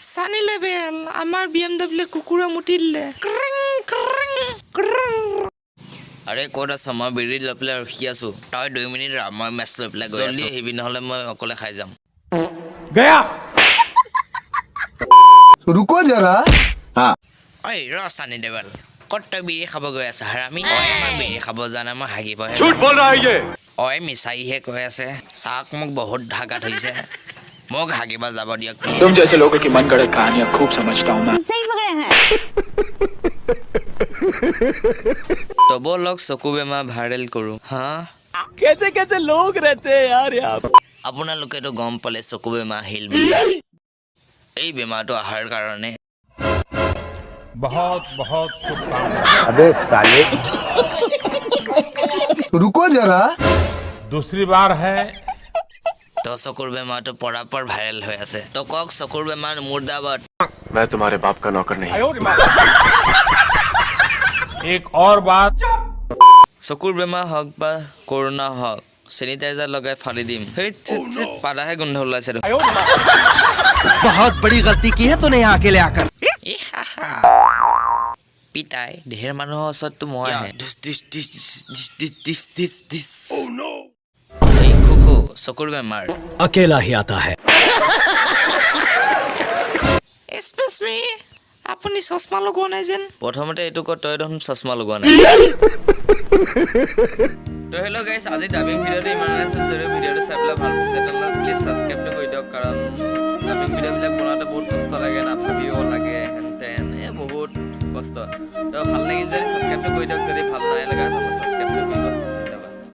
সানি লেভেল আমাৰ BMW কুকুৰা মুতি দিলে আৰে ক'ত আছ মই বিৰি লৈ পেলাই ৰখি আছো তই 2 মিনিট ৰ মই মেছ লৈ পেলাই গৈ আছো জলদি আহিবি নহলে মই অকলে খাই যাম गया रुको जरा हाँ ঐ ৰ সানি দেৱাল ক'ত তই বিৰি খাব গৈ আছ হাৰামি ঐ মই বিৰি খাব জানা মই হাগিব झूठ बोल रहा है ये ঐ মিছাইহে কৈ আছে চাক মোক বহুত ধাগাত হৈছে মোক হাগিব যাব দিয়ক तुम जैसे लोगों की मनगढ़ंत कहानियां खूब समझता हूँ मैं सही पकड़े हैं তব লগ চকু বেমাৰ ভাইৰেল কৰো হা कैसे कैसे लोग रहते हैं यार यहाँ আপোনালোকেতো গম পালে চকু বেমাৰ আহিল বুলি এই বেমাৰটো অহাৰ কাৰণে बहुत बहुत शुभकामनाएं अबे साले रुको जरा दूसरी बार है তো চকুৰ বেমাৰটো পৰাপৰ ভাইৰেল হৈ আছে তো কক চকুৰ বেমাৰ মুৰ্দাবাদ मैं तुम्हारे बाप का नौकर नहीं एक और बात চকুৰ বেমাৰ হওক বা কৰোণা হওক চেনিটাইজাৰ লগাই ফালি দিম সেই পাদাহে গোন্ধ ওলাইছে बहुत बड़ी गलती की है तूने यहाँ अकेले आकर পিতাই ঢেৰ মানুহৰ ওচৰততো মই আহে এই খুখু চকুৰ বেমাৰ अकेला ही आता है এক্সপ্ৰেছ মি আপুনি চশমা লগোৱা নাই যেন প্ৰথমতে এইটো ক তই দেখোন চশমা লগোৱা নাই তো হেল্ল' গাইছ আজি ডাবিং ভিডিঅ'টো ইমান আছে যদি ভিডিঅ'টো চাই পেলাই ভাল পাইছে তেনেহ'লে প্লিজ ছাবস্ক্ৰাইবটো কৰি দিয়ক কাৰণ ডাবিং ভিডিঅ'বিলাক বনাওঁতে বহুত কষ্ট লাগে নাভাবিব লাগে হেনতেন বহুত কষ্ট তো ভাল লাগিল যদি ছাবস্ক্ৰাইবটো কৰি দিয়ক যদি ভাল নাই লগা তেনেহ'লে ছাবস্ক্ৰাইবটো কৰিব